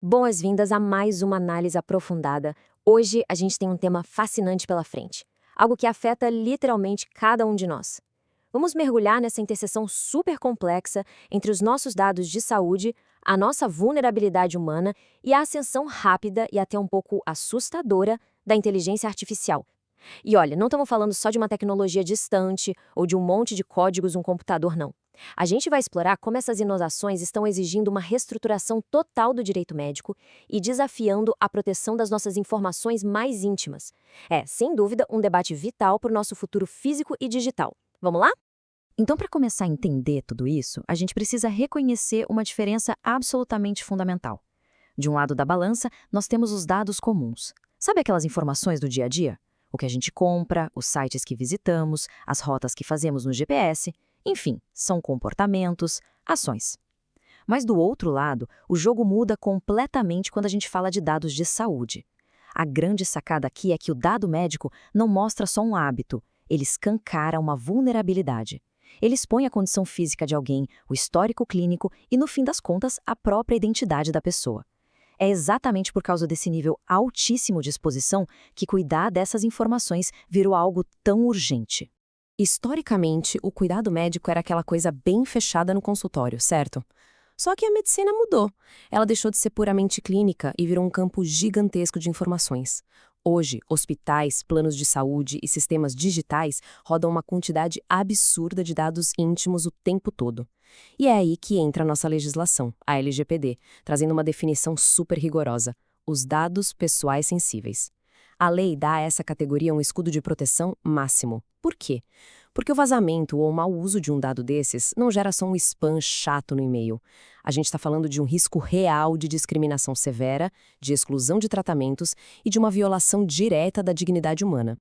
Boas-vindas a mais uma análise aprofundada. Hoje a gente tem um tema fascinante pela frente, algo que afeta literalmente cada um de nós. Vamos mergulhar nessa interseção super complexa entre os nossos dados de saúde, a nossa vulnerabilidade humana e a ascensão rápida e até um pouco assustadora da inteligência artificial. E olha, não estamos falando só de uma tecnologia distante ou de um monte de códigos um computador, não. A gente vai explorar como essas inovações estão exigindo uma reestruturação total do direito médico e desafiando a proteção das nossas informações mais íntimas. É, sem dúvida, um debate vital para o nosso futuro físico e digital. Vamos lá? Então, para começar a entender tudo isso, a gente precisa reconhecer uma diferença absolutamente fundamental. De um lado da balança, nós temos os dados comuns. Sabe aquelas informações do dia a dia? O que a gente compra, os sites que visitamos, as rotas que fazemos no GPS, enfim, são comportamentos, ações. Mas do outro lado, o jogo muda completamente quando a gente fala de dados de saúde. A grande sacada aqui é que o dado médico não mostra só um hábito, ele escancara uma vulnerabilidade. Ele expõe a condição física de alguém, o histórico clínico e, no fim das contas, a própria identidade da pessoa. É exatamente por causa desse nível altíssimo de exposição que cuidar dessas informações virou algo tão urgente. Historicamente, o cuidado médico era aquela coisa bem fechada no consultório, certo? Só que a medicina mudou. Ela deixou de ser puramente clínica e virou um campo gigantesco de informações. Hoje, hospitais, planos de saúde e sistemas digitais rodam uma quantidade absurda de dados íntimos o tempo todo. E é aí que entra a nossa legislação, a LGPD, trazendo uma definição super rigorosa: os dados pessoais sensíveis. A lei dá a essa categoria um escudo de proteção máximo. Por quê? Porque o vazamento ou o mau uso de um dado desses não gera só um spam chato no e-mail. A gente está falando de um risco real de discriminação severa, de exclusão de tratamentos e de uma violação direta da dignidade humana.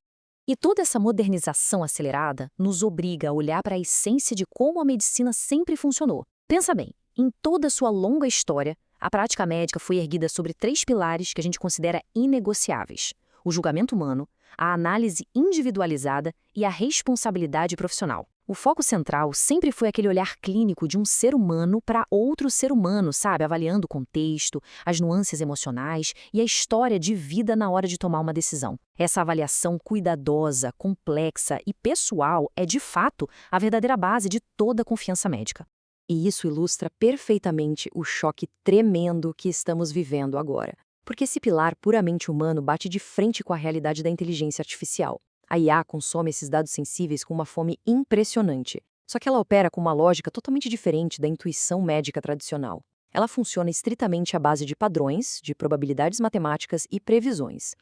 E toda essa modernização acelerada nos obriga a olhar para a essência de como a medicina sempre funcionou. Pensa bem, em toda sua longa história, a prática médica foi erguida sobre 3 pilares que a gente considera inegociáveis: o julgamento humano, a análise individualizada e a responsabilidade profissional. O foco central sempre foi aquele olhar clínico de um ser humano para outro ser humano, sabe? Avaliando o contexto, as nuances emocionais e a história de vida na hora de tomar uma decisão. Essa avaliação cuidadosa, complexa e pessoal é, de fato, a verdadeira base de toda a confiança médica. E isso ilustra perfeitamente o choque tremendo que estamos vivendo agora. Porque esse pilar puramente humano bate de frente com a realidade da inteligência artificial. A IA consome esses dados sensíveis com uma fome impressionante. Só que ela opera com uma lógica totalmente diferente da intuição médica tradicional. Ela funciona estritamente à base de padrões, de probabilidades matemáticas e previsões.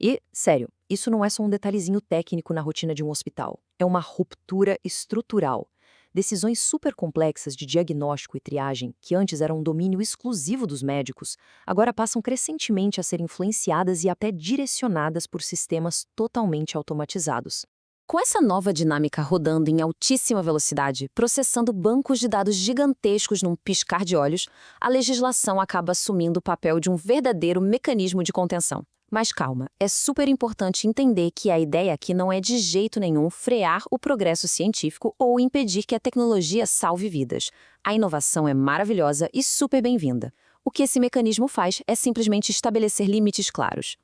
E, sério, isso não é só um detalhezinho técnico na rotina de um hospital. É uma ruptura estrutural. Decisões super complexas de diagnóstico e triagem, que antes eram um domínio exclusivo dos médicos, agora passam crescentemente a ser influenciadas e até direcionadas por sistemas totalmente automatizados. Com essa nova dinâmica rodando em altíssima velocidade, processando bancos de dados gigantescos num piscar de olhos, a legislação acaba assumindo o papel de um verdadeiro mecanismo de contenção. Mas calma, é super importante entender que a ideia aqui não é de jeito nenhum frear o progresso científico ou impedir que a tecnologia salve vidas. A inovação é maravilhosa e super bem-vinda. O que esse mecanismo faz é simplesmente estabelecer limites claros.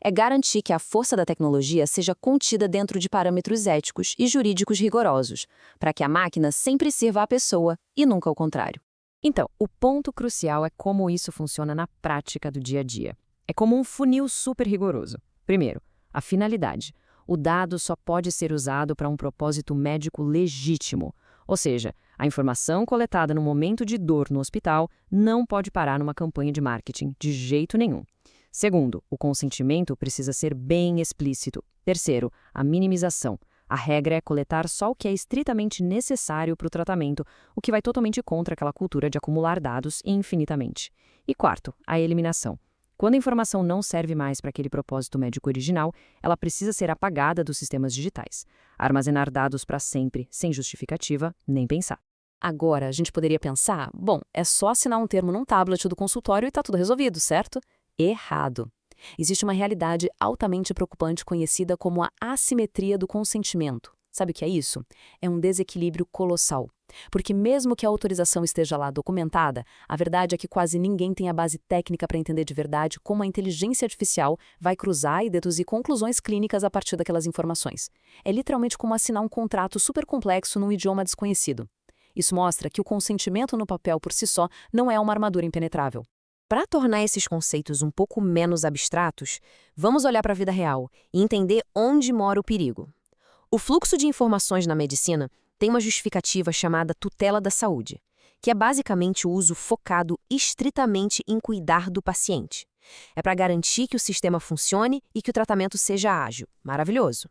É garantir que a força da tecnologia seja contida dentro de parâmetros éticos e jurídicos rigorosos, para que a máquina sempre sirva à pessoa e nunca ao contrário. Então, o ponto crucial é como isso funciona na prática do dia a dia. É como um funil super rigoroso. Primeiro, a finalidade. O dado só pode ser usado para um propósito médico legítimo. Ou seja, a informação coletada no momento de dor no hospital não pode parar numa campanha de marketing, de jeito nenhum. Segundo, o consentimento precisa ser bem explícito. Terceiro, a minimização. A regra é coletar só o que é estritamente necessário para o tratamento, o que vai totalmente contra aquela cultura de acumular dados infinitamente. E quarto, a eliminação. Quando a informação não serve mais para aquele propósito médico original, ela precisa ser apagada dos sistemas digitais. Armazenar dados para sempre, sem justificativa, nem pensar. Agora, a gente poderia pensar, bom, é só assinar um termo num tablet do consultório e está tudo resolvido, certo? Errado. Existe uma realidade altamente preocupante conhecida como a assimetria do consentimento. Sabe o que é isso? É um desequilíbrio colossal. Porque mesmo que a autorização esteja lá documentada, a verdade é que quase ninguém tem a base técnica para entender de verdade como a inteligência artificial vai cruzar e deduzir conclusões clínicas a partir daquelas informações. É literalmente como assinar um contrato super complexo num idioma desconhecido. Isso mostra que o consentimento no papel por si só não é uma armadura impenetrável. Para tornar esses conceitos um pouco menos abstratos, vamos olhar para a vida real e entender onde mora o perigo. O fluxo de informações na medicina tem uma justificativa chamada tutela da saúde, que é basicamente o uso focado estritamente em cuidar do paciente. É para garantir que o sistema funcione e que o tratamento seja ágil. Maravilhoso.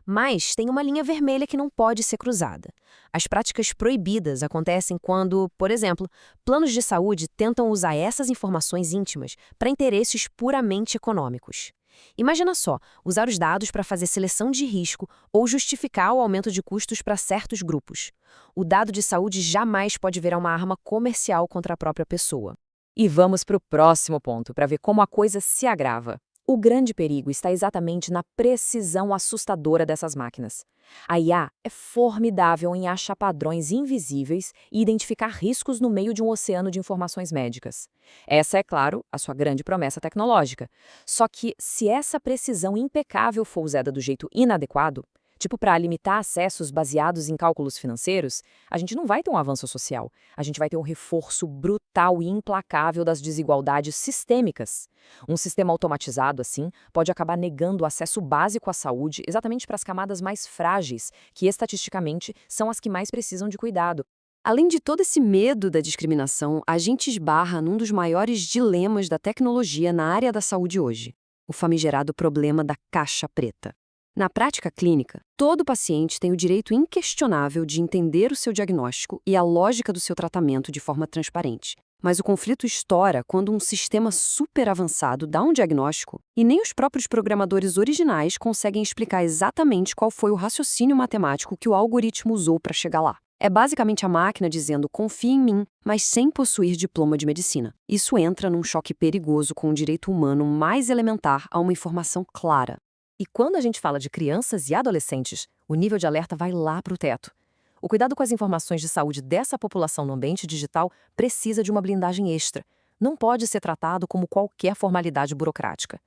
Mas tem uma linha vermelha que não pode ser cruzada. As práticas proibidas acontecem quando, por exemplo, planos de saúde tentam usar essas informações íntimas para interesses puramente econômicos. Imagina só, usar os dados para fazer seleção de risco ou justificar o aumento de custos para certos grupos. O dado de saúde jamais pode virar uma arma comercial contra a própria pessoa. E vamos para o próximo ponto, para ver como a coisa se agrava. O grande perigo está exatamente na precisão assustadora dessas máquinas. A IA é formidável em achar padrões invisíveis e identificar riscos no meio de um oceano de informações médicas. Essa é, claro, a sua grande promessa tecnológica. Só que, se essa precisão impecável for usada do jeito inadequado, tipo para limitar acessos baseados em cálculos financeiros, a gente não vai ter um avanço social. A gente vai ter um reforço brutal e implacável das desigualdades sistêmicas. Um sistema automatizado, assim, pode acabar negando o acesso básico à saúde exatamente para as camadas mais frágeis, que estatisticamente são as que mais precisam de cuidado. Além de todo esse medo da discriminação, a gente esbarra num dos maiores dilemas da tecnologia na área da saúde hoje: o famigerado problema da caixa preta. Na prática clínica, todo paciente tem o direito inquestionável de entender o seu diagnóstico e a lógica do seu tratamento de forma transparente. Mas o conflito estoura quando um sistema super avançado dá um diagnóstico e nem os próprios programadores originais conseguem explicar exatamente qual foi o raciocínio matemático que o algoritmo usou para chegar lá. É basicamente a máquina dizendo "confie em mim", mas sem possuir diploma de medicina. Isso entra num choque perigoso com o direito humano mais elementar a uma informação clara. E quando a gente fala de crianças e adolescentes, o nível de alerta vai lá para o teto. O cuidado com as informações de saúde dessa população no ambiente digital precisa de uma blindagem extra. Não pode ser tratado como qualquer formalidade burocrática.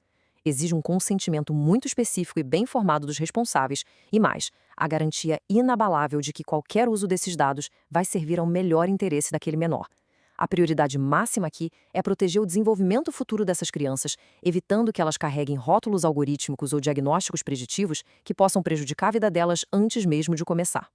Exige um consentimento muito específico e bem informado dos responsáveis e, mais, a garantia inabalável de que qualquer uso desses dados vai servir ao melhor interesse daquele menor. A prioridade máxima aqui é proteger o desenvolvimento futuro dessas crianças, evitando que elas carreguem rótulos algorítmicos ou diagnósticos preditivos que possam prejudicar a vida delas antes mesmo de começar.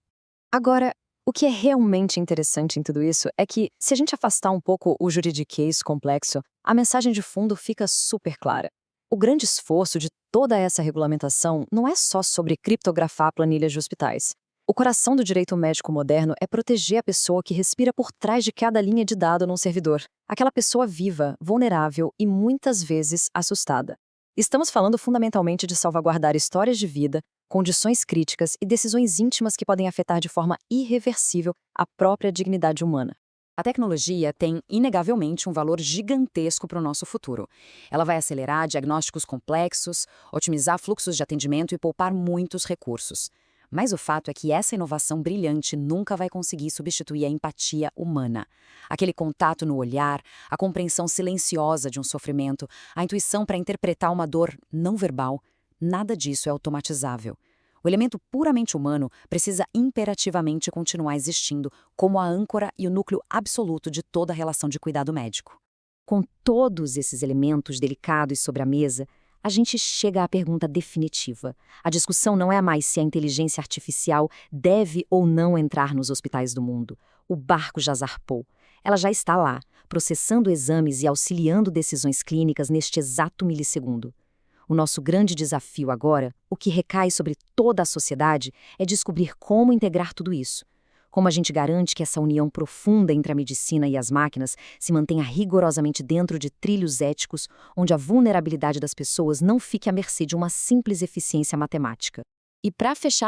Agora, o que é realmente interessante em tudo isso é que, se a gente afastar um pouco o juridiquês complexo, a mensagem de fundo fica super clara. O grande esforço de toda essa regulamentação não é só sobre criptografar planilhas de hospitais. O coração do direito médico moderno é proteger a pessoa que respira por trás de cada linha de dado num servidor. Aquela pessoa viva, vulnerável e muitas vezes assustada. Estamos falando fundamentalmente de salvaguardar histórias de vida, condições críticas e decisões íntimas que podem afetar de forma irreversível a própria dignidade humana. A tecnologia tem, inegavelmente, um valor gigantesco para o nosso futuro. Ela vai acelerar diagnósticos complexos, otimizar fluxos de atendimento e poupar muitos recursos. Mas o fato é que essa inovação brilhante nunca vai conseguir substituir a empatia humana. Aquele contato no olhar, a compreensão silenciosa de um sofrimento, a intuição para interpretar uma dor não verbal, nada disso é automatizável. O elemento puramente humano precisa imperativamente continuar existindo como a âncora e o núcleo absoluto de toda a relação de cuidado médico. Com todos esses elementos delicados sobre a mesa, a gente chega à pergunta definitiva. A discussão não é mais se a inteligência artificial deve ou não entrar nos hospitais do mundo. O barco já zarpou. Ela já está lá, processando exames e auxiliando decisões clínicas neste exato milissegundo. O nosso grande desafio agora, o que recai sobre toda a sociedade, é descobrir como integrar tudo isso. Como a gente garante que essa união profunda entre a medicina e as máquinas se mantenha rigorosamente dentro de trilhos éticos, onde a vulnerabilidade das pessoas não fique à mercê de uma simples eficiência matemática. E para fechar